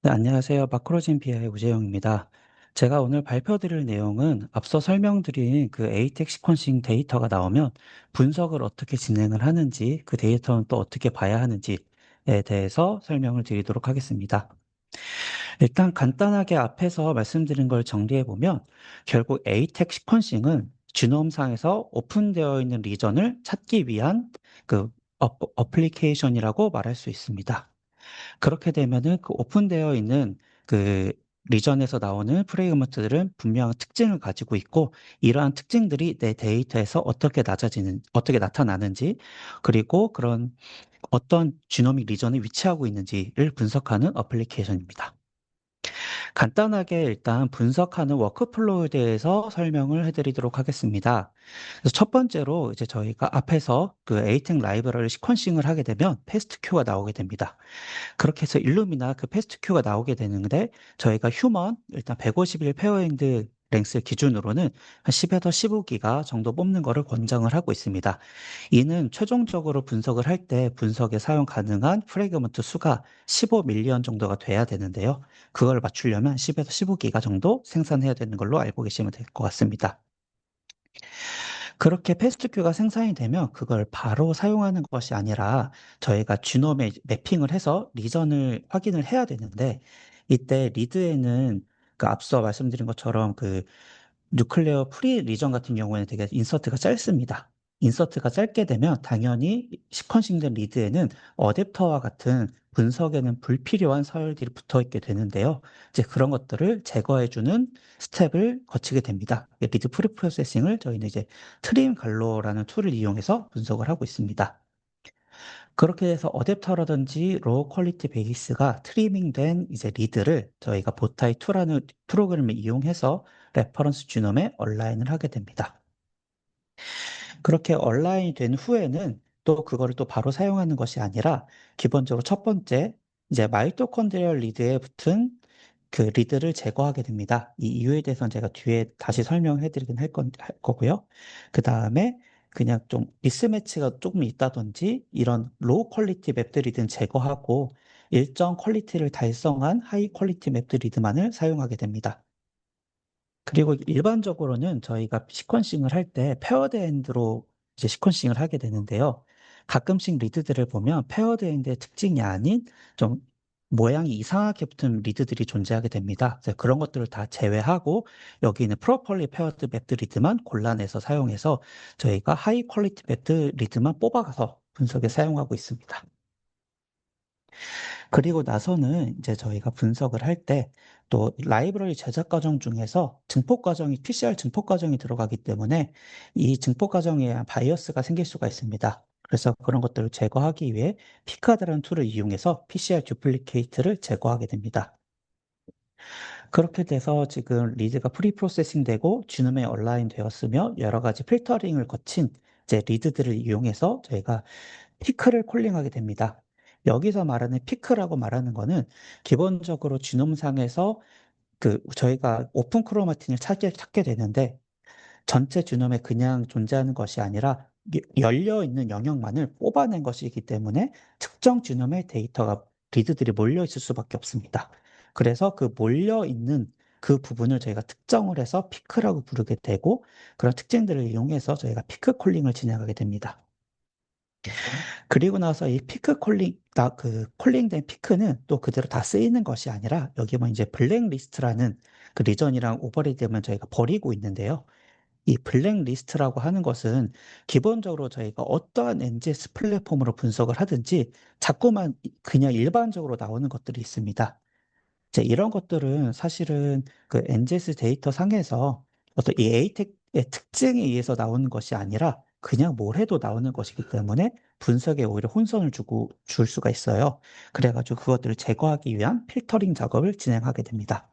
네, 안녕하세요. 마크로진 비아의 우재영입니다. 제가 오늘 발표드릴 내용은 앞서 설명드린 그 에이텍 시퀀싱 데이터가 나오면 분석을 어떻게 진행을 하는지, 그 데이터는 또 어떻게 봐야 하는지에 대해서 설명을 드리도록 하겠습니다. 일단 간단하게 앞에서 말씀드린 걸 정리해 보면 결국 에이텍 시퀀싱은 지놈상에서 오픈되어 있는 리전을 찾기 위한 그 어플리케이션이라고 말할 수 있습니다. 그렇게 되면은 그 오픈되어 있는 그 리전에서 나오는 프레그먼트들은 분명한 특징을 가지고 있고, 이러한 특징들이 내 데이터에서 어떻게 나타나는지, 그리고 그런 어떤 지노믹 리전에 위치하고 있는지를 분석하는 어플리케이션입니다. 간단하게 일단 분석하는 워크플로우에 대해서 설명을 해드리도록 하겠습니다. 그래서 첫 번째로 이제 저희가 앞에서 그 에이텍 라이브러리 시퀀싱을 하게 되면 패스트 큐가 나오게 됩니다. 그렇게 해서 일루미나 그 패스트 큐가 나오게 되는데, 저희가 휴먼 일단 151 페어핸드 랭스 기준으로는 한 10에서 15기가 정도 뽑는 거를 권장을 하고 있습니다. 이는 최종적으로 분석을 할 때 분석에 사용 가능한 프래그먼트 수가 15밀리언 정도가 돼야 되는데요. 그걸 맞추려면 10에서 15기가 정도 생산해야 되는 걸로 알고 계시면 될 것 같습니다. 그렇게 패스트큐가 생산이 되면 그걸 바로 사용하는 것이 아니라 저희가 지놈에 매핑을 해서 리전을 확인을 해야 되는데, 이때 리드에는 그 앞서 말씀드린 것처럼 그 뉴클레어 프리 리전 같은 경우에는 되게 인서트가 짧습니다. 인서트가 짧게 되면 당연히 시퀀싱된 리드에는 어댑터와 같은 분석에는 불필요한 서열들이 붙어 있게 되는데요. 이제 그런 것들을 제거해주는 스텝을 거치게 됩니다. 리드 프리 프로세싱을 저희는 이제 트림 갈로라는 툴을 이용해서 분석을 하고 있습니다. 그렇게 해서 어댑터라든지 로우 퀄리티 베이스가 트리밍된 이제 리드를 저희가 보타이 2라는 프로그램을 이용해서 레퍼런스 지놈에 얼라인을 하게 됩니다. 그렇게 얼라인이 된 후에는 또 그거를 또 바로 사용하는 것이 아니라, 기본적으로 첫 번째 이제 마이토콘드리얼 리드에 붙은 그 리드를 제거하게 됩니다. 이 이유에 대해서는 제가 뒤에 다시 설명해 드리긴 할 거고요. 그 다음에 그냥 좀 미스매치가 조금 있다든지 이런 로우 퀄리티 맵들이든 제거하고, 일정 퀄리티를 달성한 하이 퀄리티 맵들이드만을 사용하게 됩니다. 그리고 일반적으로는 저희가 시퀀싱을 할 때 페어드 엔드로 이제 시퀀싱을 하게 되는데요. 가끔씩 리드들을 보면 페어드 엔드의 특징이 아닌 좀 모양이 이상하게 붙은 리드들이 존재하게 됩니다. 그래서 그런 것들을 다 제외하고 여기 있는 프로퍼리 페어드 맵드 리드만 골라내서 사용해서 저희가 하이 퀄리티 맵드 리드만 뽑아가서 분석에 사용하고 있습니다. 그리고 나서는 이제 저희가 분석을 할 때 또 라이브러리 제작 과정 중에서 증폭 과정이 PCR 증폭 과정이 들어가기 때문에 이 증폭 과정에 의한 바이어스가 생길 수가 있습니다. 그래서 그런 것들을 제거하기 위해 피카드라는 툴을 이용해서 PCR 듀플리케이트를 제거하게 됩니다. 그렇게 돼서 지금 리드가 프리 프로세싱 되고 지놈에 얼라인 되었으며 여러 가지 필터링을 거친 이제 리드들을 이용해서 저희가 피크를 콜링하게 됩니다. 여기서 말하는 피크라고 말하는 거는 기본적으로 지놈상에서 그 저희가 오픈 크로마틴을 찾게 되는데, 전체 지놈에 그냥 존재하는 것이 아니라 열려 있는 영역만을 뽑아낸 것이기 때문에 특정 지놈의 데이터가 리드들이 몰려 있을 수밖에 없습니다. 그래서 그 몰려 있는 그 부분을 저희가 특정을 해서 피크라고 부르게 되고, 그런 특징들을 이용해서 저희가 피크 콜링을 진행하게 됩니다. 그리고 나서 이 피크 콜링, 그 콜링된 피크는 또 그대로 다 쓰이는 것이 아니라 여기 뭐 이제 블랙리스트라는 그 리전이랑 오버레이 되면 저희가 버리고 있는데요. 이 블랙리스트라고 하는 것은 기본적으로 저희가 어떠한 NGS 플랫폼으로 분석을 하든지 자꾸만 그냥 일반적으로 나오는 것들이 있습니다. 이제 이런 것들은 사실은 그 NGS 데이터 상에서 어떤 이 에이텍의 특징에 의해서 나오는 것이 아니라 그냥 뭘 해도 나오는 것이기 때문에 분석에 오히려 혼선을 줄 수가 있어요. 그래가지고 그것들을 제거하기 위한 필터링 작업을 진행하게 됩니다.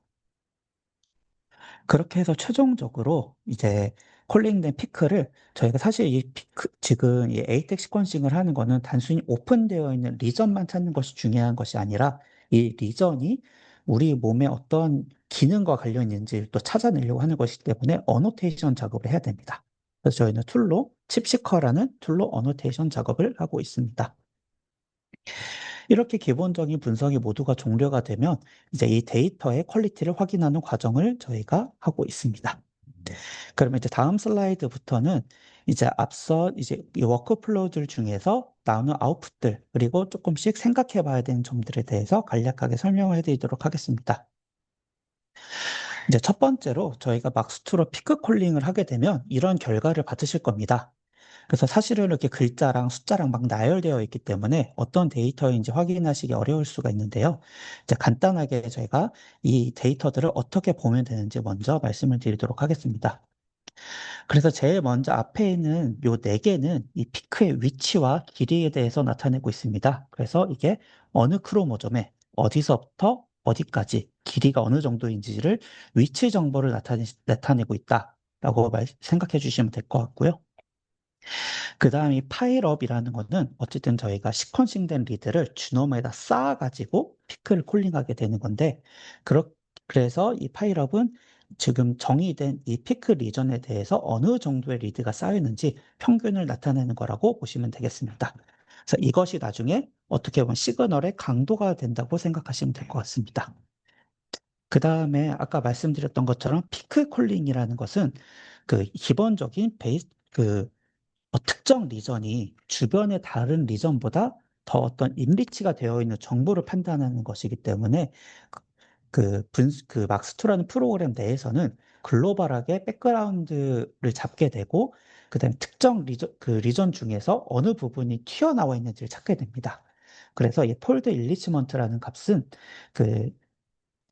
그렇게 해서 최종적으로 이제 콜링된 피크를 저희가 사실 이 피크, 지금 이 에이텍 시퀀싱을 하는 거는 단순히 오픈되어 있는 리전만 찾는 것이 중요한 것이 아니라 이 리전이 우리 몸에 어떤 기능과 관련 있는지를 또 찾아내려고 하는 것이기 때문에 어노테이션 작업을 해야 됩니다. 그래서 저희는 툴로 칩시커라는 툴로 어노테이션 작업을 하고 있습니다. 이렇게 기본적인 분석이 모두가 종료가 되면 이제 이 데이터의 퀄리티를 확인하는 과정을 저희가 하고 있습니다. 그러면 이제 다음 슬라이드부터는 이제 앞서 이제 이 워크플로우들 중에서 나오는 아웃풋들 그리고 조금씩 생각해 봐야 되는 점들에 대해서 간략하게 설명을 해드리도록 하겠습니다. 이제 첫 번째로 저희가 막스투로 피크 콜링을 하게 되면 이런 결과를 받으실 겁니다. 그래서 사실은 이렇게 글자랑 숫자랑 막 나열되어 있기 때문에 어떤 데이터인지 확인하시기 어려울 수가 있는데요. 이제 간단하게 저희가 이 데이터들을 어떻게 보면 되는지 먼저 말씀을 드리도록 하겠습니다. 그래서 제일 먼저 앞에 있는 요 네 개는 이 피크의 위치와 길이에 대해서 나타내고 있습니다. 그래서 이게 어느 크로모점에 어디서부터 어디까지 길이가 어느 정도인지를 위치 정보를 나타내고 있다라고 생각해 주시면 될 것 같고요. 그 다음 이 파일업이라는 거는 어쨌든 저희가 시퀀싱된 리드를 주노머에다 쌓아가지고 피크를 콜링하게 되는 건데, 그래서 이 파일업은 지금 정의된 이 피크 리전에 대해서 어느 정도의 리드가 쌓였는지 평균을 나타내는 거라고 보시면 되겠습니다. 그래서 이것이 나중에 어떻게 보면 시그널의 강도가 된다고 생각하시면 될 것 같습니다. 그 다음에 아까 말씀드렸던 것처럼 피크 콜링이라는 것은 그 기본적인 특정 리전이 주변의 다른 리전보다 더 어떤 인리치가 되어 있는 정보를 판단하는 것이기 때문에 그 막스투라는 프로그램 내에서는 글로벌하게 백그라운드를 잡게 되고 그다음에 특정 리전 중에서 어느 부분이 튀어나와 있는지를 찾게 됩니다. 그래서 이 폴드 일리치먼트라는 값은 그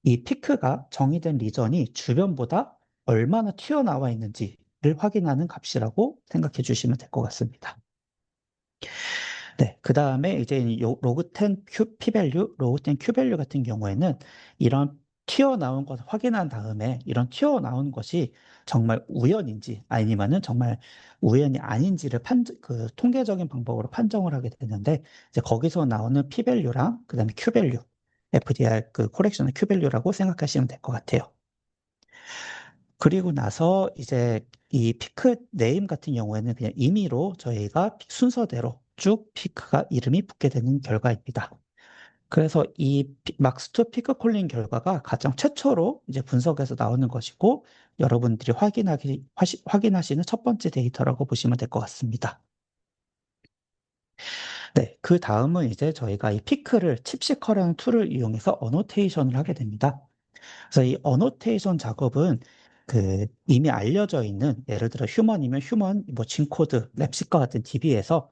이 피크가 정의된 리전이 주변보다 얼마나 튀어나와 있는지를 확인하는 값이라고 생각해 주시면 될 것 같습니다. 네, 그 다음에 이제 로그10 P-밸류, 로그10 Q-밸류 같은 경우에는 이런 튀어나온 것을 확인한 다음에 이런 튀어나온 것이 정말 우연인지 아니면은 정말 우연이 아닌지를 통계적인 방법으로 판정을 하게 되는데 이제 거기서 나오는 P-밸류랑 그 다음에 Q-밸류, FDR 그 코렉션의 Q-밸류라고 생각하시면 될 것 같아요. 그리고 나서 이제 이 피크 네임 같은 경우에는 그냥 임의로 저희가 순서대로 쭉 피크가 이름이 붙게 되는 결과입니다. 그래서 이 막스투 피크 콜링 결과가 가장 최초로 이제 분석에서 나오는 것이고 여러분들이 확인하시는 첫 번째 데이터라고 보시면 될 것 같습니다. 네, 그 다음은 이제 저희가 이 피크를 칩시커라는 툴을 이용해서 어노테이션을 하게 됩니다. 그래서 이 어노테이션 작업은 이미 알려져 있는 예를 들어 휴먼이면 휴먼, 뭐 진코드, 랩시커 같은 DB에서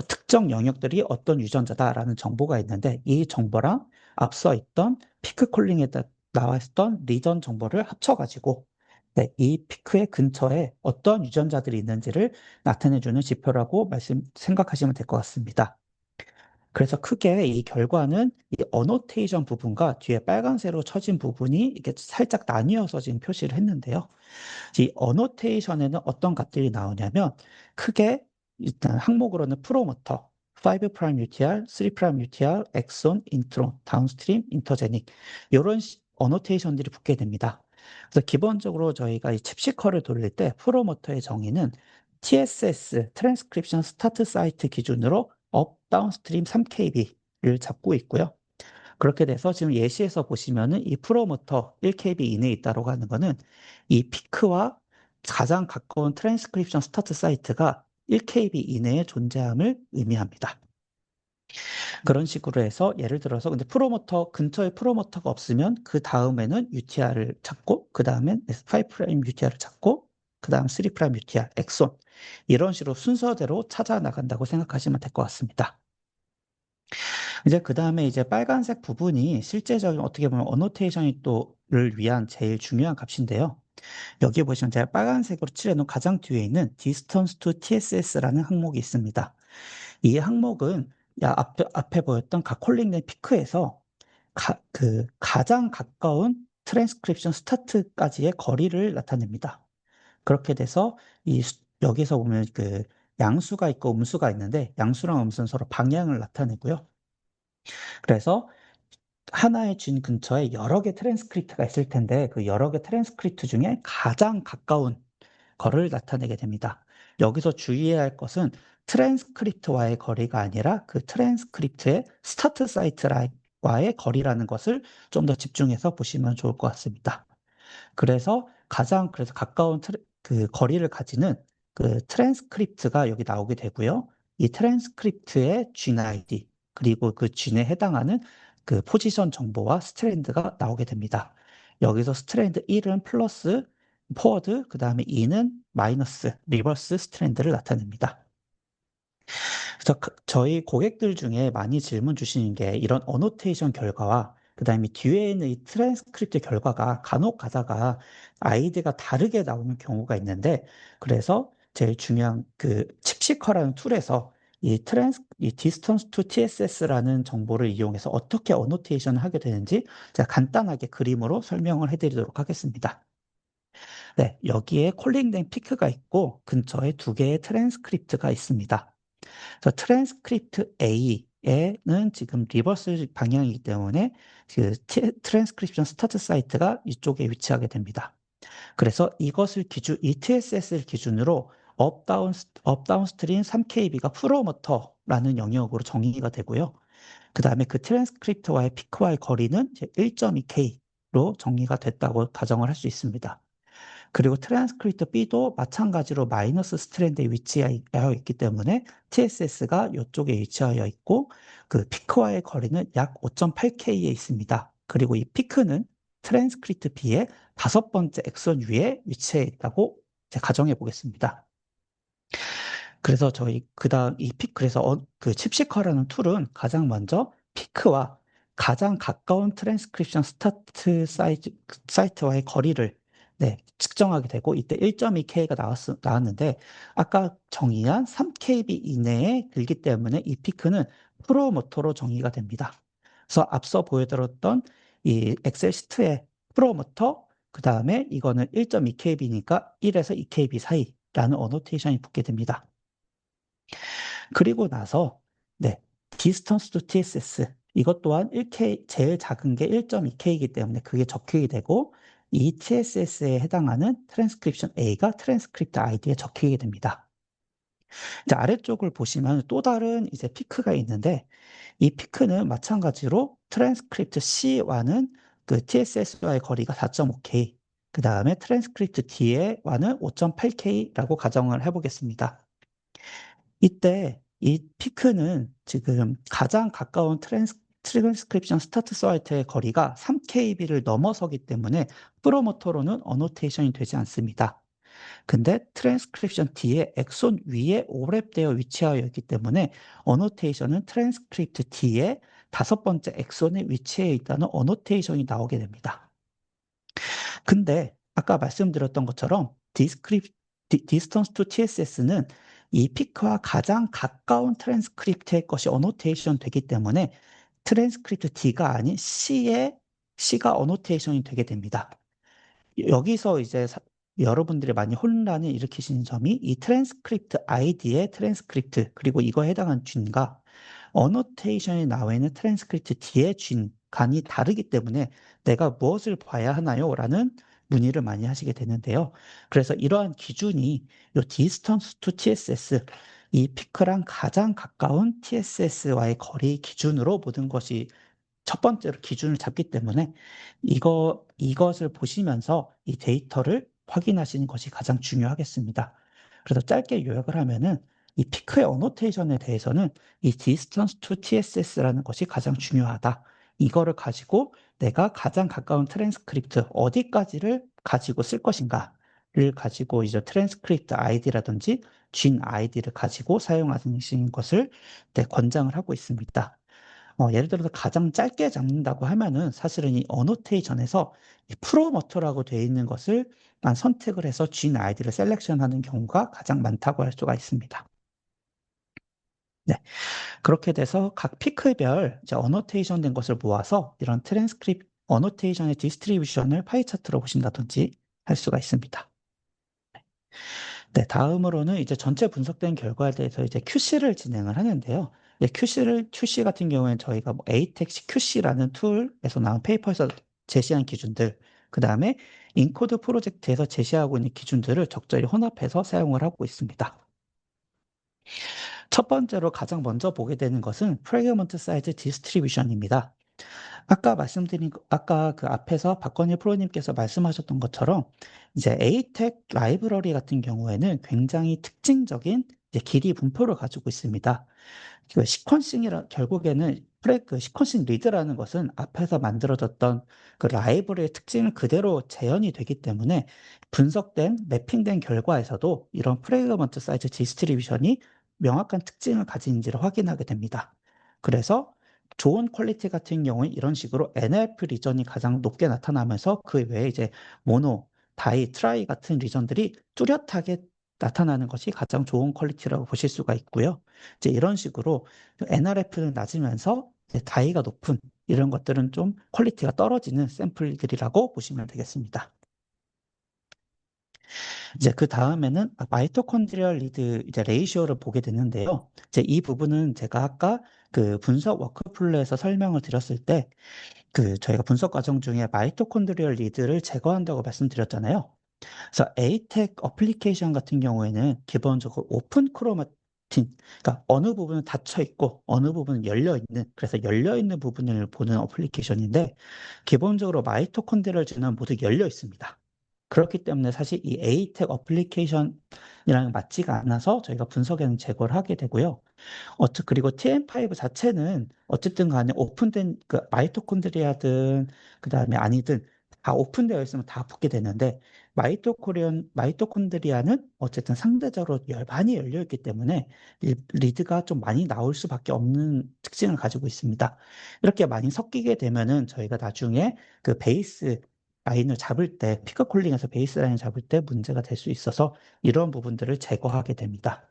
특정 영역들이 어떤 유전자다라는 정보가 있는데 이 정보랑 앞서 있던 피크 콜링에 나와 있었던 리전 정보를 합쳐가지고 네, 이 피크의 근처에 어떤 유전자들이 있는지를 나타내주는 지표라고 생각하시면 될 것 같습니다. 그래서 크게 이 결과는 이 어노테이션 부분과 뒤에 빨간색으로 쳐진 부분이 이렇게 살짝 나뉘어서 지금 표시를 했는데요. 이 어노테이션에는 어떤 값들이 나오냐면 크게 일단 항목으로는 프로모터, 5' UTR, 3' UTR, 엑손, 인트론, 다운스트림, 인터제닉 이런 어노테이션들이 붙게 됩니다. 그래서 기본적으로 저희가 이 칩시커를 돌릴 때 프로모터의 정의는 TSS, 트랜스크립션 스타트 사이트 기준으로 업, 다운스트림 3kb를 잡고 있고요. 그렇게 돼서 지금 예시에서 보시면은 이 프로모터 1kb 이내에 있다고 하는 거는 이 피크와 가장 가까운 트랜스크립션 스타트 사이트가 1kb 이내에 존재함을 의미합니다. 그런 식으로 해서 예를 들어서 근데 프로모터 근처에 프로모터가 없으면 그 다음에는 UTR을 찾고 그 다음엔 5' UTR을 찾고 그 다음 3' UTR, 엑손 이런 식으로 순서대로 찾아 나간다고 생각하시면 될 것 같습니다. 이제 그 다음에 이제 빨간색 부분이 실제적인 어떻게 보면 어노테이션이 또를 위한 제일 중요한 값인데요. 여기 보시면 제가 빨간색으로 칠해놓은 가장 뒤에 있는 Distance to TSS라는 항목이 있습니다. 이 항목은 앞에 보였던 각 콜링된 피크에서 가장 가까운 트랜스크립션 스타트까지의 거리를 나타냅니다. 그렇게 돼서 여기서 보면 양수가 있고 음수가 있는데 양수랑 음수는 서로 방향을 나타내고요. 그래서 하나의 준 근처에 여러 개 트랜스크립트가 있을 텐데 그 여러 개 트랜스크립트 중에 가장 가까운 거를 나타내게 됩니다. 여기서 주의해야 할 것은 트랜스크립트와의 거리가 아니라 그 트랜스크립트의 스타트 사이트와의 거리라는 것을 좀 더 집중해서 보시면 좋을 것 같습니다. 그래서 가까운 그 거리를 가지는 그 트랜스크립트가 여기 나오게 되고요. 이 트랜스크립트의 gid 그리고 그 gin에 해당하는 그 포지션 정보와 스트랜드가 나오게 됩니다. 여기서 스트랜드 1은 플러스 포워드, 그 다음에 2는 마이너스 리버스 스트랜드를 나타냅니다. 그래서 저희 고객들 중에 많이 질문 주시는 게 이런 어노테이션 결과와 그다음에 뒤에 있는 이 트랜스크립트 결과가 간혹 가다가 아이디가 다르게 나오는 경우가 있는데, 그래서 제일 중요한 그 칩시커라는 툴에서 이 디스턴스 투 TSS라는 정보를 이용해서 어떻게 어노테이션을 하게 되는지 제가 간단하게 그림으로 설명을 해드리도록 하겠습니다. 네, 여기에 콜링된 피크가 있고 근처에 두 개의 트랜스크립트가 있습니다. 그래서 트랜스크립트 A에는 지금 리버스 방향이기 때문에 그 트랜스크립션 스타트 사이트가 이쪽에 위치하게 됩니다. 그래서 이 TSS를 기준으로 업다운 스트림 3KB가 프로모터라는 영역으로 정의가 되고요. 그 다음에 그 트랜스크립트와의 피크와의 거리는 이제 1.2K로 정의가 됐다고 가정을 할 수 있습니다. 그리고 트랜스크립트 B도 마찬가지로 마이너스 스트랜드에 위치하여 있기 때문에 TSS가 이쪽에 위치하여 있고 그 피크와의 거리는 약 5.8K에 있습니다. 그리고 이 피크는 트랜스크립트 B의 다섯 번째 엑선 위에 위치해 있다고 가정해 보겠습니다. 그래서 저희 그다음 그래서 그 칩시커라는 툴은 가장 먼저 피크와 가장 가까운 트랜스크립션 스타트 사이트와의 거리를 측정하게 되고, 이때 1.2K가 나왔는데 아까 정의한 3KB 이내에 들기 때문에 이 피크는 프로모터로 정의가 됩니다. 그래서 앞서 보여드렸던 이 엑셀 시트의 프로모터, 그 다음에 이거는 1.2KB니까 1에서 2KB 사이라는 어노테이션이 붙게 됩니다. 그리고 나서 디스턴스 투 TSS 이것 또한 1K 제일 작은 게 1.2K이기 때문에 그게 적히게 되고, 이 TSS에 해당하는 트랜스크립션 A가 트랜스크립트 ID에 적히게 됩니다. 이제 아래쪽을 보시면 또 다른 이제 피크가 있는데, 이 피크는 마찬가지로 트랜스크립트 C와는 그 TSS와의 거리가 4.5K, 그 다음에 트랜스크립트 D와는 5.8K라고 가정을 해보겠습니다. 이때 이 피크는 지금 가장 가까운 트랜스크립션 스타트 사이트의 거리가 3KB를 넘어서기 때문에 프로모터로는 어노테이션이 되지 않습니다. 근데 트랜스크립션 D의 엑손 위에 오랩되어 위치하여 있기 때문에 어노테이션은 트랜스크립트 D의 다섯 번째 엑손에 위치해 있다는 어노테이션이 나오게 됩니다. 근데 아까 말씀드렸던 것처럼 디스턴스 투 TSS는 이 피크와 가장 가까운 트랜스크립트의 것이 어노테이션 되기 때문에 트랜스크립트 D가 아닌 C가 어노테이션이 되게 됩니다. 여기서 이제 여러분들이 많이 혼란을 일으키시는 점이 이 트랜스크립트 ID의 트랜스크립트 그리고 이거에 해당하는 쥔과 어노테이션에 나와 있는 트랜스크립트 D의 쥔 간이 다르기 때문에 내가 무엇을 봐야 하나요? 라는 문의를 많이 하시게 되는데요. 그래서 이러한 기준이 요 디스턴스 투 TSS 이 피크랑 가장 가까운 TSS와의 거리 기준으로 모든 것이 첫 번째로 기준을 잡기 때문에 이것을 보시면서 이 데이터를 확인하시는 것이 가장 중요하겠습니다. 그래서 짧게 요약을 하면은 이 피크의 어노테이션에 대해서는 이 distance to TSS라는 것이 가장 중요하다. 이거를 가지고 내가 가장 가까운 트랜스크립트 어디까지를 가지고 쓸 것인가를 가지고 이제 트랜스크립트 아이디라든지 쥔 아이디를 가지고 사용하시는 것을 권장을 하고 있습니다. 예를 들어서 가장 짧게 잡는다고 하면은 사실은 이 어노테이션에서 이 프로모터라고 되어 있는 것을 선택을 해서 쥔 아이디를 셀렉션하는 경우가 가장 많다고 할 수가 있습니다. 네. 그렇게 돼서 각 피크별 이제 어노테이션 된 것을 모아서 이런 트랜스크립트 어노테이션의 디스트리뷰션을 파이 차트로 보신다든지 할 수가 있습니다. 네, 다음으로는 이제 전체 분석된 결과에 대해서 이제 QC를 진행을 하는데요. QC 같은 경우에는 저희가 뭐 ATEC QC라는 툴에서 나온 페이퍼에서 제시한 기준들, 그 다음에 인코드 프로젝트에서 제시하고 있는 기준들을 적절히 혼합해서 사용을 하고 있습니다. 첫 번째로 가장 먼저 보게 되는 것은 프래그먼트 사이즈 디스트리뷰션입니다. 아까 그 앞에서 박건일 프로님께서 말씀하셨던 것처럼 이제 에이텍 라이브러리 같은 경우에는 굉장히 특징적인 이제 길이 분포를 가지고 있습니다. 그 결국에는 그 시퀀싱 리드라는 것은 앞에서 만들어졌던 그 라이브러리의 특징을 그대로 재현이 되기 때문에 분석된, 매핑된 결과에서도 이런 프래그먼트 사이즈 디스트리뷰션이 명확한 특징을 가진지를 확인하게 됩니다. 그래서 좋은 퀄리티 같은 경우에 이런 식으로 NF 리전이 가장 높게 나타나면서 그 외에 이제 모노, 다이, 트라이 같은 리전들이 뚜렷하게 나타나는 것이 가장 좋은 퀄리티라고 보실 수가 있고요. 이제 이런 식으로 NRF는 낮으면서 이제 다이가 높은 이런 것들은 좀 퀄리티가 떨어지는 샘플들이라고 보시면 되겠습니다. 이제 그 다음에는 마이토콘드리얼 리드 이제 레이시오를 보게 되는데요. 이제 이 부분은 제가 아까 그 분석 워크플로우에서 설명을 드렸을 때 그 저희가 분석 과정 중에 마이토콘드리얼 리드를 제거한다고 말씀드렸잖아요. 그래서 에이텍 어플리케이션 같은 경우에는 기본적으로 오픈 크로마틴, 그러니까 어느 부분은 닫혀 있고 어느 부분은 열려 있는, 그래서 열려 있는 부분을 보는 어플리케이션인데 기본적으로 마이토콘드리얼 즈는 모두 열려 있습니다. 그렇기 때문에 사실 이 에이텍 어플리케이션이랑 맞지가 않아서 저희가 분석에는 제거를 하게 되고요. 그리고 TM5 자체는 어쨌든 간에 오픈된 그 마이토콘드리아든 그다음에 아니든 다 오픈되어 있으면 다 붙게 되는데 마이토콘드리아는 어쨌든 상대적으로 많이 열려 있기 때문에 리드가 좀 많이 나올 수밖에 없는 특징을 가지고 있습니다. 이렇게 많이 섞이게 되면은 저희가 나중에 그 베이스 라인을 잡을 때 피크 콜링에서 베이스 라인을 잡을 때 문제가 될 수 있어서 이런 부분들을 제거하게 됩니다.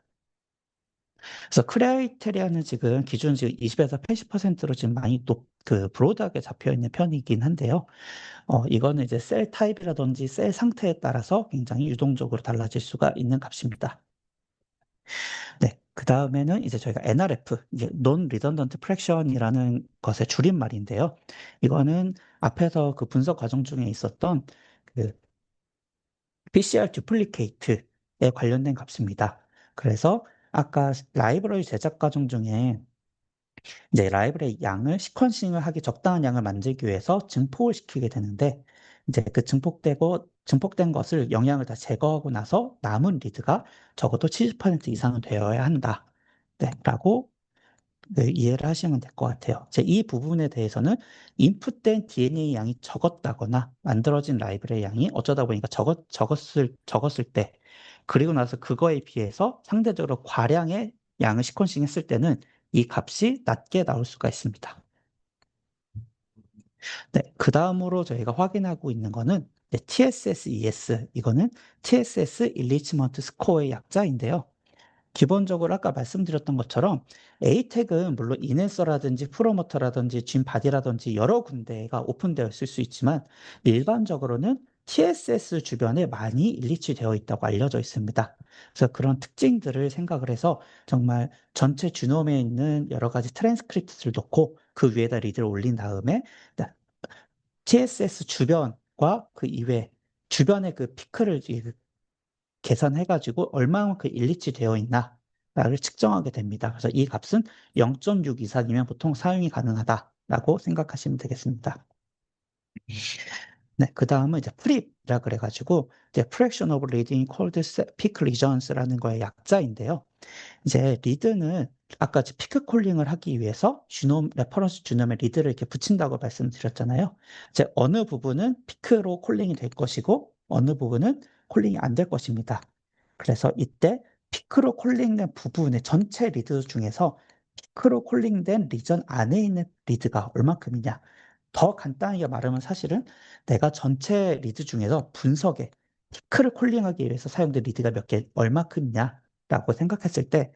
그래서 크라이테리아는 지금 기준 지금 20에서 80%로 지금 많이 브로드하게 잡혀 있는 편이긴 한데요. 이거는 이제 셀 타입이라든지 셀 상태에 따라서 굉장히 유동적으로 달라질 수가 있는 값입니다. 네. 그 다음에는 이제 저희가 NRF, 이제 Non Redundant Fraction이라는 것의 줄임말인데요. 이거는 앞에서 그 분석 과정 중에 있었던 그 PCR duplicate에 관련된 값입니다. 그래서 아까 라이브러리 제작 과정 중에 이제 라이브러리 양을 시퀀싱을 하기 적당한 양을 만들기 위해서 증폭을 시키게 되는데 이제 그 증폭된 것을 영양을 다 제거하고 나서 남은 리드가 적어도 70% 이상은 되어야 한다. 네, 라고 네, 이해를 하시면 될 것 같아요. 이 부분에 대해서는 인풋된 DNA 양이 적었다거나 만들어진 라이브러리 양이 어쩌다 보니까 적었을 때 그리고 나서 그거에 비해서 상대적으로 과량의 양을 시퀀싱 했을 때는 이 값이 낮게 나올 수가 있습니다. 네, 그 다음으로 저희가 확인하고 있는 거는 TSS-ES, 이거는 TSS Enrichment Score의 약자인데요. 기본적으로 아까 말씀드렸던 것처럼 A택은 물론 이네서라든지 프로모터라든지 쥔바디라든지 여러 군데가 오픈되어 있을 수 있지만 일반적으로는 TSS 주변에 많이 일리치되어 있다고 알려져 있습니다. 그래서 그런 특징들을 생각을 해서 정말 전체 주놈에 있는 여러 가지 트랜스크립트를 놓고 그 위에다 리드를 올린 다음에 TSS 주변과 그 이외 주변의 그 피크를 계산해가지고 얼마만큼 일리치 되어 있나를 측정하게 됩니다. 그래서 이 값은 0.6 이상이면 보통 사용이 가능하다라고 생각하시면 되겠습니다. 네, 그 다음은 이제 프립이라 그래가지고 이제 Fraction of Leading Cold Peak Regions라는 거의 약자인데요. 이제 리드는 아까 피크 콜링을 하기 위해서 레퍼런스 주놈에 리드를 이렇게 붙인다고 말씀드렸잖아요. 이제 어느 부분은 피크로 콜링이 될 것이고 어느 부분은 콜링이 안 될 것입니다. 그래서 이때 피크로 콜링된 부분의 전체 리드 중에서 피크로 콜링된 리전 안에 있는 리드가 얼마큼이냐. 더 간단하게 말하면 사실은 내가 전체 리드 중에서 분석에 피크를 콜링하기 위해서 사용된 리드가 몇 개, 얼마큼이냐라고 생각했을 때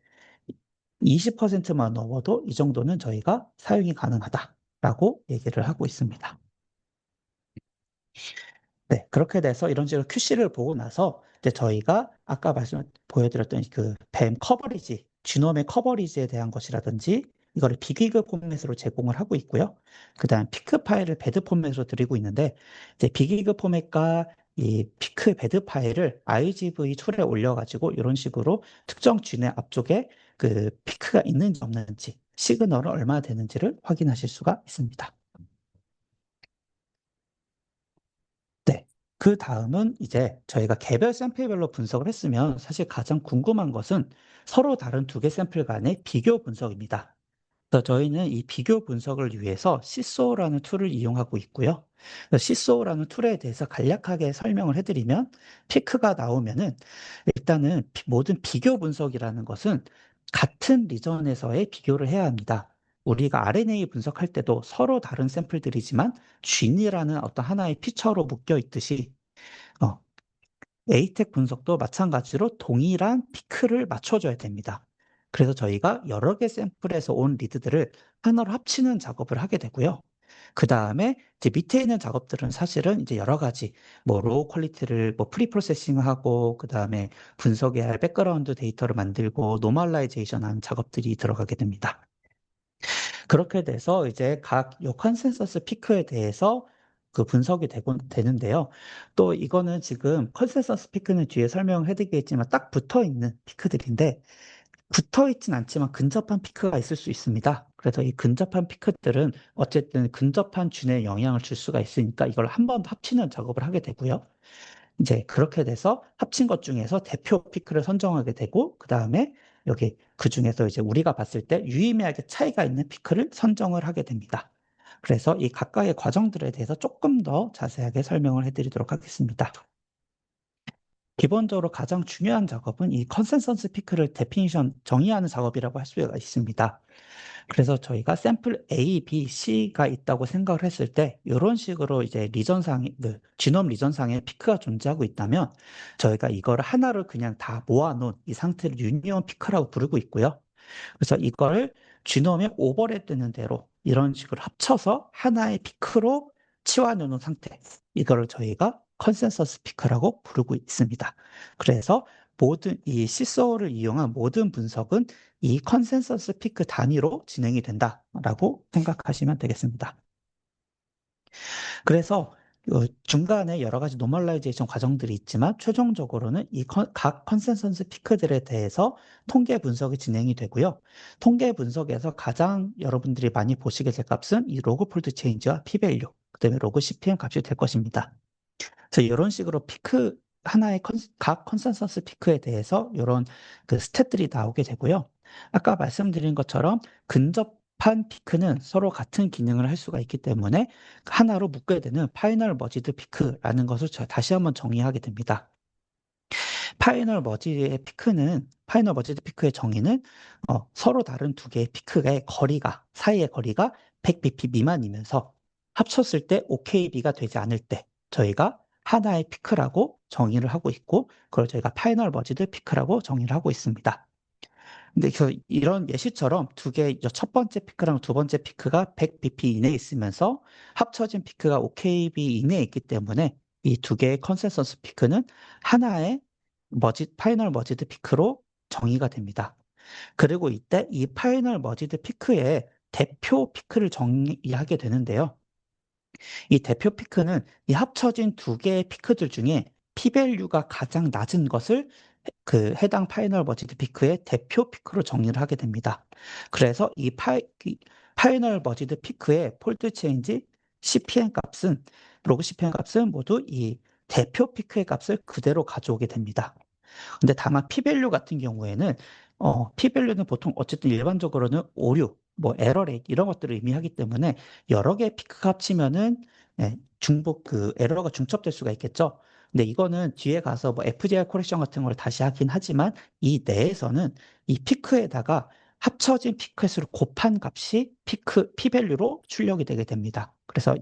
20%만 넘어도 이 정도는 저희가 사용이 가능하다라고 얘기를 하고 있습니다. 네, 그렇게 돼서 이런 식으로 QC를 보고 나서 이제 저희가 아까 보여드렸던 그 뱀 커버리지, 지놈의 커버리지에 대한 것이라든지 이거를 비기그 포맷으로 제공을 하고 있고요. 그 다음 피크 파일을 베드 포맷으로 드리고 있는데 이제 비기그 포맷과 이 피크 베드 파일을 IGV 툴에 올려가지고 이런 식으로 특정 쥐의 앞쪽에 그 피크가 있는지 없는지, 시그널은 얼마나 되는지를 확인하실 수가 있습니다. 네. 그 다음은 이제 저희가 개별 샘플별로 분석을 했으면 사실 가장 궁금한 것은 서로 다른 두 개 샘플 간의 비교 분석입니다. 그래서 저희는 이 비교 분석을 위해서 시소라는 툴을 이용하고 있고요. 시소라는 툴에 대해서 간략하게 설명을 해드리면 피크가 나오면은 일단은 모든 비교 분석이라는 것은 같은 리전에서의 비교를 해야 합니다. 우리가 RNA 분석할 때도 서로 다른 샘플들이지만 쥔이라는 어떤 하나의 피처로 묶여 있듯이 어, 에이텍 분석도 마찬가지로 동일한 피크를 맞춰줘야 됩니다. 그래서 저희가 여러 개 샘플에서 온 리드들을 하나로 합치는 작업을 하게 되고요. 그 다음에 이제 밑에 있는 작업들은 사실은 이제 여러 가지 뭐 로우 퀄리티를 뭐 프리 프로세싱하고 그 다음에 분석해야 할 백그라운드 데이터를 만들고 노멀라이제이션 하는 작업들이 들어가게 됩니다. 그렇게 돼서 이제 각 요 컨센서스 피크에 대해서 그 분석이 되는데요. 또 이거는 지금 컨센서스 피크는 뒤에 설명을 해드리겠지만 딱 붙어 있는 피크들인데 붙어 있진 않지만 근접한 피크가 있을 수 있습니다. 그래서 이 근접한 피크들은 어쨌든 근접한 균에 영향을 줄 수가 있으니까 이걸 한 번 더 합치는 작업을 하게 되고요. 이제 그렇게 돼서 합친 것 중에서 대표 피크를 선정하게 되고, 그 다음에 여기 그 중에서 이제 우리가 봤을 때 유의미하게 차이가 있는 피크를 선정을 하게 됩니다. 그래서 이 각각의 과정들에 대해서 조금 더 자세하게 설명을 해드리도록 하겠습니다. 기본적으로 가장 중요한 작업은 이 컨센서스 피크를 데피니션 정의하는 작업이라고 할 수가 있습니다. 그래서 저희가 샘플 A, B, C가 있다고 생각을 했을 때 이런 식으로 이제 리전상의 그 지놈 리전상에 피크가 존재하고 있다면 저희가 이걸 하나를 그냥 다 모아놓은 이 상태를 유니온 피크라고 부르고 있고요. 그래서 이걸 지놈에 오버랩되는 대로 이런 식으로 합쳐서 하나의 피크로 치환해놓은 상태, 이거를 저희가 컨센서스 피크라고 부르고 있습니다. 그래서 모든 이 시소를 이용한 모든 분석은 이 컨센서스 피크 단위로 진행이 된다라고 생각하시면 되겠습니다. 그래서 중간에 여러 가지 노멀라이제이션 과정들이 있지만 최종적으로는 이 각 컨센서스 피크들에 대해서 통계 분석이 진행이 되고요. 통계 분석에서 가장 여러분들이 많이 보시게 될 값은 이 로그 폴드 체인지와 p-밸류, 그다음에 로그 CPM 값이 될 것입니다. 그래서 이런 식으로 피크 하나의 각 컨센서스 피크에 대해서 이런 그 스탯들이 나오게 되고요. 아까 말씀드린 것처럼 근접한 피크는 서로 같은 기능을 할 수가 있기 때문에 하나로 묶게 되는 파이널 머지드 피크라는 것을 다시 한번 정의하게 됩니다. 파이널 머지드 피크의 정의는 서로 다른 두 개의 피크의 거리가 사이의 거리가 100bp 미만이면서 합쳤을 때 OKB가 되지 않을 때 저희가 하나의 피크라고 정의를 하고 있고 그걸 저희가 파이널 머지드 피크라고 정의를 하고 있습니다. 근데 이런 예시처럼 첫 번째 피크랑 두 번째 피크가 100bp 이내에 있으면서 합쳐진 피크가 OKB 이내에 있기 때문에 이 두 개의 컨센서스 피크는 하나의 파이널 머지드 피크로 정의가 됩니다. 그리고 이때 이 파이널 머지드 피크의 대표 피크를 정의하게 되는데요. 이 대표 피크는 이 합쳐진 두 개의 피크들 중에 p-밸류가 가장 낮은 것을 그 해당 파이널 버지드 피크의 대표 피크로 정리를 하게 됩니다. 그래서 이 파이널 버지드 피크의 폴드 체인지 CPM 값은 로그 CPM 값은 모두 이 대표 피크의 값을 그대로 가져오게 됩니다. 근데 다만 p-밸류 같은 경우에는 p-밸류는 보통 어쨌든 일반적으로는 오류, 뭐 에러 레이트 이런 것들을 의미하기 때문에 여러 개의 피크가 합치면은 중복 그 에러가 중첩될 수가 있겠죠. 근데 이거는 뒤에 가서 뭐 FGR 코렉션 같은 걸 다시 하긴 하지만 이 내에서는 이 피크에다가 합쳐진 피크 횟수를 곱한 값이 p-밸류로 출력이 되게 됩니다. 그래서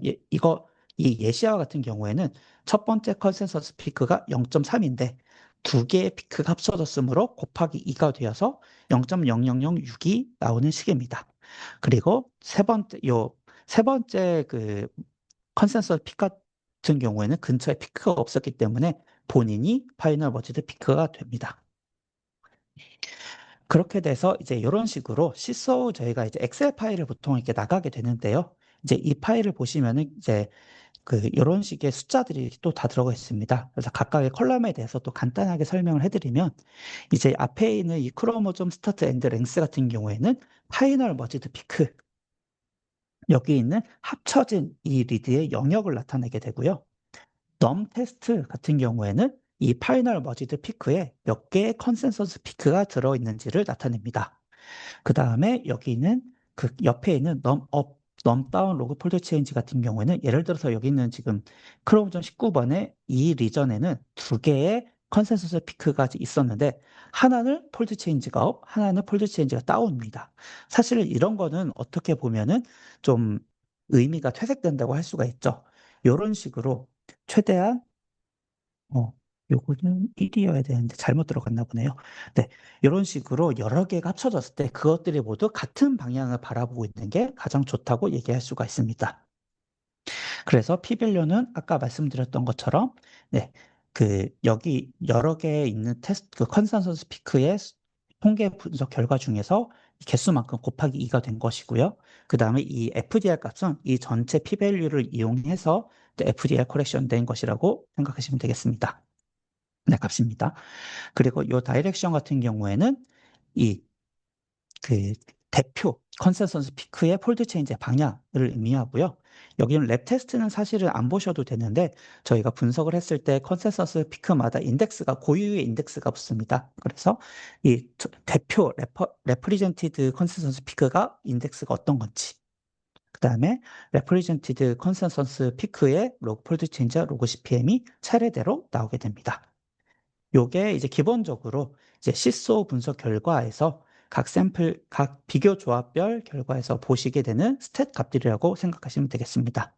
이 예시와 같은 경우에는 첫 번째 컨센서스 피크가 0.3인데 두 개의 피크가 합쳐졌으므로 곱하기 2가 되어서 0.0006이 나오는 식입니다. 그리고 세 번째 그 컨센서스 피크 같은 경우에는 근처에 피크가 없었기 때문에 본인이 파이널 머지드 피크가 됩니다. 그렇게 돼서 이제 이런 식으로 저희가 이제 엑셀 파일을 보통 이렇게 나가게 되는데요. 이제 이 파일을 보시면은 이제 이런 식의 숫자들이 또 다 들어가 있습니다. 그래서 각각의 컬럼에 대해서 또 간단하게 설명을 해드리면, 이제 앞에 있는 이 크로모좀 스타트 앤드 랭스 같은 경우에는 파이널 머지드 피크, 여기 있는 합쳐진 이 리드의 영역을 나타내게 되고요. 넘 테스트 같은 경우에는 이 파이널 머지드 피크에 몇 개의 컨센서스 피크가 들어있는지를 나타냅니다. 그 다음에 여기는 그 옆에 있는 넘업, 넘다운 로그 폴드 체인지 같은 경우에는 예를 들어서 여기 있는 지금 크로모전 19번의 이 리전에는 두 개의 컨센서스 피크가 있었는데 하나는 폴드 체인지가 업, 하나는 폴드 체인지가 다운입니다. 사실 이런 거는 어떻게 보면은 좀 의미가 퇴색된다고 할 수가 있죠. 이런 식으로 최대한 어, 요거는 1이어야 되는데 잘못 들어갔나 보네요. 네, 이런 식으로 여러 개가 합쳐졌을 때 그것들이 모두 같은 방향을 바라보고 있는 게 가장 좋다고 얘기할 수가 있습니다. 그래서 P밸류는 아까 말씀드렸던 것처럼 네, 여기 여러 개 있는 테스트 그 컨센서스 피크의 통계 분석 결과 중에서 개수만큼 곱하기 2가 된 것이고요. 그 다음에 이 FDR 값은 이 전체 P밸류를 이용해서 FDR 커렉션 된 것이라고 생각하시면 되겠습니다. 네, 값입니다. 그리고 요 다이렉션 같은 경우에는 이 대표 컨센서스 피크의 폴드 체인지의 방향을 의미하고요. 여기는 랩 테스트는 사실은 안 보셔도 되는데 저희가 분석을 했을 때 컨센서스 피크마다 인덱스가 고유의 인덱스가 붙습니다. 그래서 이 대표 레프리젠티드 컨센서스 피크가 인덱스가 어떤 건지 그다음에 레프리젠티드 컨센서스 피크의 로그 폴드 체인지와 로그 CPM이 차례대로 나오게 됩니다. 요게 이제 기본적으로 이제 시소 분석 결과에서 각 샘플, 각 비교 조합별 결과에서 보시게 되는 스탯 값들이라고 생각하시면 되겠습니다.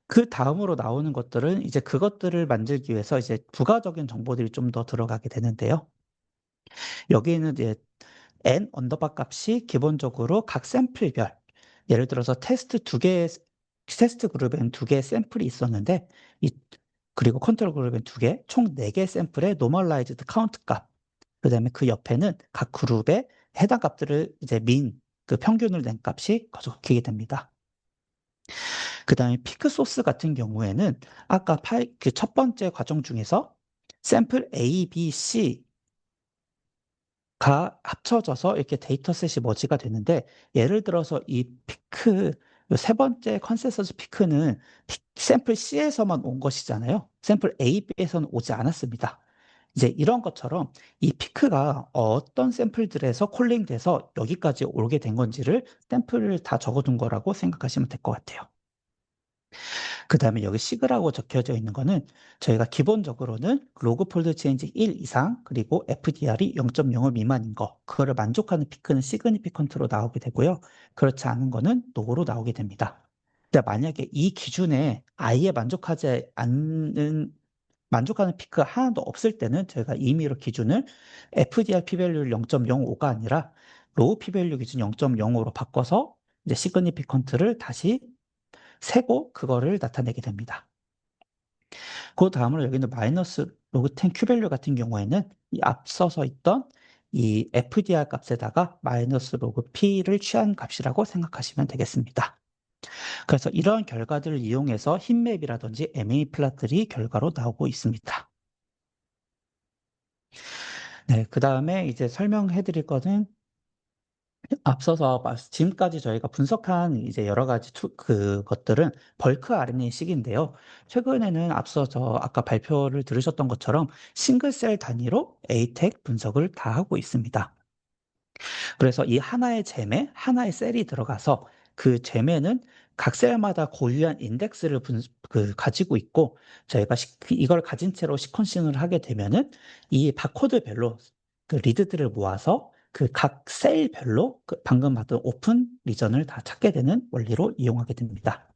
그 다음으로 나오는 것들은 이제 그것들을 만들기 위해서 이제 부가적인 정보들이 좀 더 들어가게 되는데요. 여기는 이제 n 언더바 값이 기본적으로 각 샘플별, 예를 들어서 테스트 그룹엔 두 개의 샘플이 있었는데, 그리고 컨트롤 그룹엔 두 개, 총 네 개 샘플의 노멀라이즈드 카운트 값, 그 다음에 그 옆에는 각 그룹의 해당 값들을 이제 그 평균을 낸 값이 적히게 됩니다. 그 다음에 피크 소스 같은 경우에는 아까 그 첫 번째 과정 중에서 샘플 A, B, C 가 합쳐져서 이렇게 데이터셋이 머지가 되는데 예를 들어서 이 피크 요세 번째 컨센서스 피크는 샘플 C에서만 온 것이잖아요. 샘플 A, B에서는 오지 않았습니다. 이제 이런 것처럼 이 피크가 어떤 샘플들에서 콜링돼서 여기까지 오게 된 건지를 샘플을 다 적어둔 거라고 생각하시면 될 것 같아요. 그 다음에 여기 시그라고 적혀져 있는 거는 저희가 기본적으로는 로그 폴드 체인지 1 이상 그리고 FDR이 0.05 미만인 거 그거를 만족하는 피크는 시그니피컨트로 나오게 되고요. 그렇지 않은 거는 노로 나오게 됩니다. 근데 만약에 이 기준에 아예 만족하는 피크가 하나도 없을 때는 저희가 임의로 기준을 FDR p-value를 0.05가 아니라 로우 p-value 기준 0.05로 바꿔서 이제 시그니피컨트를 다시 세고 그거를 나타내게 됩니다. 그 다음으로 여기는 마이너스 로그 10 큐밸류 같은 경우에는 이 앞서서 있던 이 FDR 값에다가 마이너스 로그 P를 취한 값이라고 생각하시면 되겠습니다. 그래서 이러한 결과들을 이용해서 힙맵이라든지 MA 플랫들이 결과로 나오고 있습니다. 네, 그 다음에 이제 설명해 드릴 것은 앞서서 지금까지 저희가 분석한 이제 여러 가지 그것들은 벌크 RNA-seq인데요. 최근에는 앞서서 아까 발표를 들으셨던 것처럼 싱글셀 단위로 ATAC 분석을 다 하고 있습니다. 그래서 이 하나의 잼에 하나의 셀이 들어가서 그 잼에는 각 셀마다 고유한 인덱스를 가지고 있고 저희가 이걸 가진 채로 시퀀싱을 하게 되면은 이 바코드별로 그 리드들을 모아서 그 각 셀별로 방금 봤던 오픈 리전을 다 찾게 되는 원리로 이용하게 됩니다.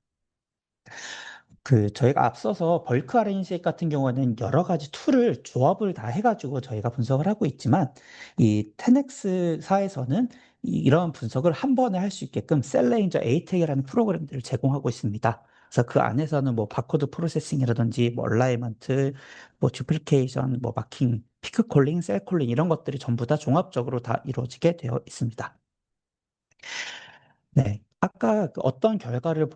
저희가 앞서서 벌크 RNA 같은 경우에는 여러 가지 툴을 조합을 다 해가지고 저희가 분석을 하고 있지만 이 10X사에서는 이런 분석을 한 번에 할 수 있게끔 셀레인저 ATAC이라는 프로그램들을 제공하고 있습니다. 그래서 그 안에서는 뭐 바코드 프로세싱이라든지 뭐 얼라이먼트, 뭐 듀플리케이션, 뭐 마킹, 피크 콜링, 셀 콜링 이런 것들이 전부 다 종합적으로 다 이루어지게 되어 있습니다. 네. 아까 그 어떤 결과를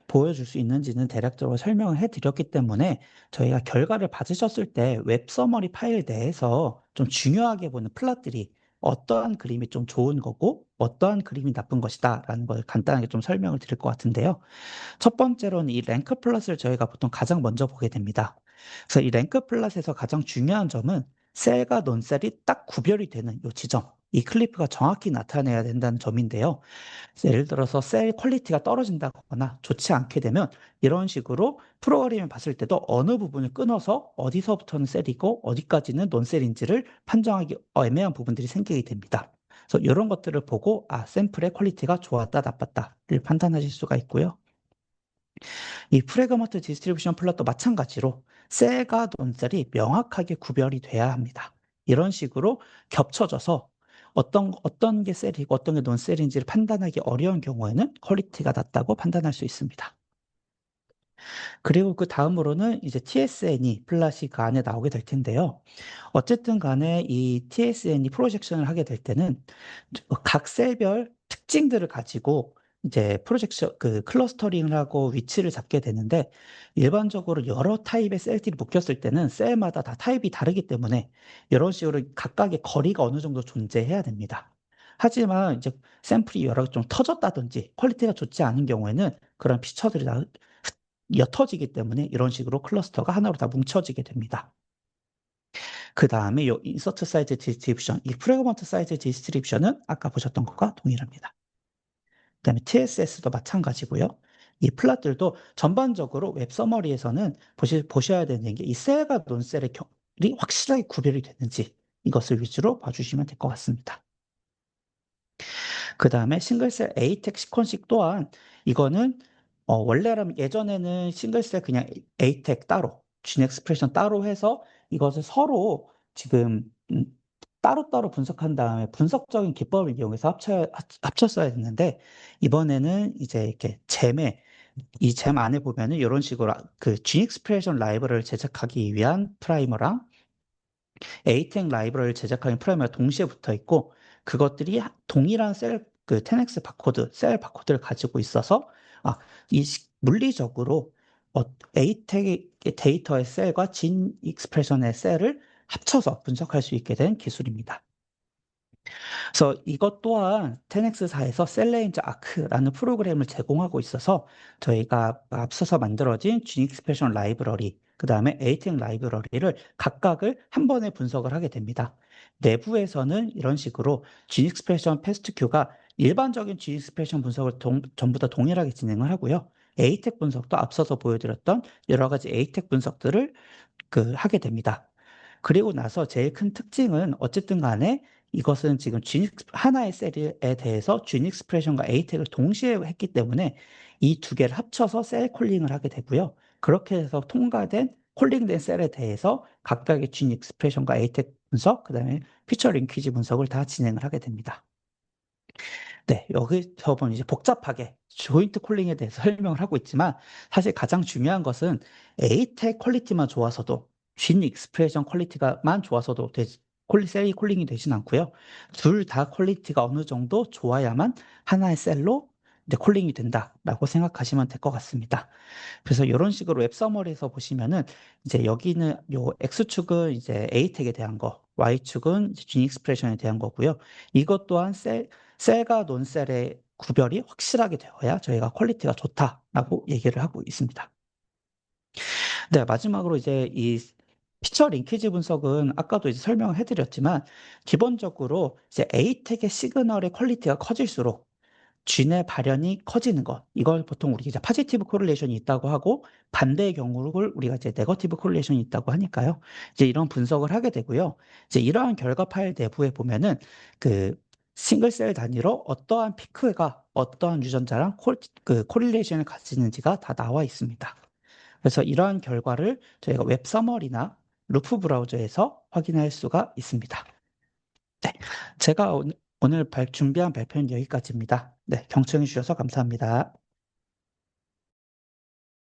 보여줄 수 있는지는 대략적으로 설명을 해드렸기 때문에 저희가 결과를 받으셨을 때 웹 서머리 파일 내에서 좀 중요하게 보는 플랫들이 어떠한 그림이 좀 좋은 거고 어떠한 그림이 나쁜 것이다라는 걸 간단하게 좀 설명을 드릴 것 같은데요. 첫 번째로는 이 랭크 플랫을 저희가 보통 가장 먼저 보게 됩니다. 그래서 이 랭크 플랫에서 가장 중요한 점은 셀과 논셀이 딱 구별이 되는 이 지점, 이 클리프가 정확히 나타내야 된다는 점인데요. 예를 들어서 셀 퀄리티가 떨어진다거나 좋지 않게 되면 이런 식으로 프로그램을 봤을 때도 어느 부분을 끊어서 어디서부터는 셀이고 어디까지는 논셀인지를 판정하기 애매한 부분들이 생기게 됩니다. 그래서 이런 것들을 보고 샘플의 퀄리티가 좋았다, 나빴다를 판단하실 수가 있고요. 이 프래그먼트 디스트리뷰션 플롯도 마찬가지로 셀과 논셀이 명확하게 구별이 돼야 합니다. 이런 식으로 겹쳐져서 어떤 게 셀이고 어떤 게 논셀인지를 판단하기 어려운 경우에는 퀄리티가 낮다고 판단할 수 있습니다. 그리고 그 다음으로는 이제 TSN이 플랫이 그 안에 나오게 될 텐데요. 어쨌든 간에 이 TSN이 프로젝션을 하게 될 때는 각 셀별 특징들을 가지고 이제 그 클러스터링을 하고 위치를 잡게 되는데 일반적으로 여러 타입의 셀들이 묶였을 때는 셀마다 다 타입이 다르기 때문에 이런 식으로 각각의 거리가 어느 정도 존재해야 됩니다. 하지만 이제 샘플이 여러 개 좀 터졌다든지 퀄리티가 좋지 않은 경우에는 그런 피처들이 다 옅어지기 때문에 이런 식으로 클러스터가 하나로 다 뭉쳐지게 됩니다. 그 다음에 요 인서트 사이즈 디스트리뷰션, 이 프래그먼트 사이즈 디스트리뷰션은 아까 보셨던 것과 동일합니다. 그다음에 TSS도 마찬가지고요. 이 플랫들도 전반적으로 웹 서머리에서는 보셔야 되는 게 이 셀과 논셀의 결이 확실하게 구별이 되는지 이것을 위주로 봐주시면 될 것 같습니다. 그다음에 싱글셀 ATEC 시퀀식 또한 이거는 원래라면 예전에는 싱글셀 그냥 ATEC 따로, 진 익스프레션 따로 해서 이것을 서로 지금 따로따로 분석한 다음에 분석적인 기법을 이용해서 합쳤어야 했는데 이번에는 이제 이렇게 이 잼 안에 보면은 이런 식으로 그 진 익스프레션 라이브러리를 제작하기 위한 프라이머랑 에이텍 라이브러리를 제작하는 프라이머가 동시에 붙어 있고 그것들이 동일한 그 10x 바코드, 셀 바코드를 가지고 있어서 물리적으로 에이텍의 데이터의 셀과 진 익스프레션의 셀을 합쳐서 분석할 수 있게 된 기술입니다. 그래서 이것 또한 10x사에서 셀레인저 아크라는 프로그램을 제공하고 있어서 저희가 앞서서 만들어진 진 익스프레션 라이브러리, 그 다음에 에이텍 라이브러리를 각각을 한 번에 분석을 하게 됩니다. 내부에서는 이런 식으로 진 익스프레션 패스트 큐가 일반적인 진 익스프레션 분석을 전부 다 동일하게 진행을 하고요. 에이텍 분석도 앞서서 보여드렸던 여러 가지 에이텍 분석들을 하게 됩니다. 그리고 나서 제일 큰 특징은 어쨌든 간에 이것은 지금 하나의 셀에 대해서 진 익스프레션과 에이텍을 동시에 했기 때문에 이 두 개를 합쳐서 셀 콜링을 하게 되고요. 그렇게 해서 통과된 콜링된 셀에 대해서 각각의 진 익스프레션과 에이텍 분석, 그다음에 피처 링키지 분석을 다 진행을 하게 됩니다. 네, 여기서 보면 이제 복잡하게 조인트 콜링에 대해서 설명을 하고 있지만 사실 가장 중요한 것은 에이텍 퀄리티만 좋아서도 진 익스프레션 퀄리티가만 좋아서도 셀이 콜링이 되진 않고요. 둘 다 퀄리티가 어느 정도 좋아야만 하나의 셀로 이제 콜링이 된다라고 생각하시면 될 것 같습니다. 그래서 이런 식으로 웹 서머리에서 보시면은 이제 여기는 요 X축은 이제 에이텍에 대한 거, Y축은 진 익스프레션에 대한 거고요. 이것 또한 셀과 논셀의 구별이 확실하게 되어야 저희가 퀄리티가 좋다라고 얘기를 하고 있습니다. 네, 마지막으로 이제 이 피처 링키지 분석은 아까도 이제 설명을 해드렸지만 기본적으로 이제 에이텍의 시그널의 퀄리티가 커질수록 쥔의 발현이 커지는 것. 이걸 보통 우리 이제 포지티브 코릴레이션이 있다고 하고 반대의 경우를 우리가 이제 네거티브 코릴레이션이 있다고 하니까요. 이제 이런 분석을 하게 되고요. 이제 이러한 결과 파일 내부에 보면은 그 싱글 셀 단위로 어떠한 피크가 어떠한 유전자랑 코릴레이션을 가지는지가 다 나와 있습니다. 그래서 이러한 결과를 저희가 웹 서머리나 루프 브라우저에서 확인할 수가 있습니다. 네. 제가 오늘 준비한 발표는 여기까지입니다. 네. 경청해 주셔서 감사합니다.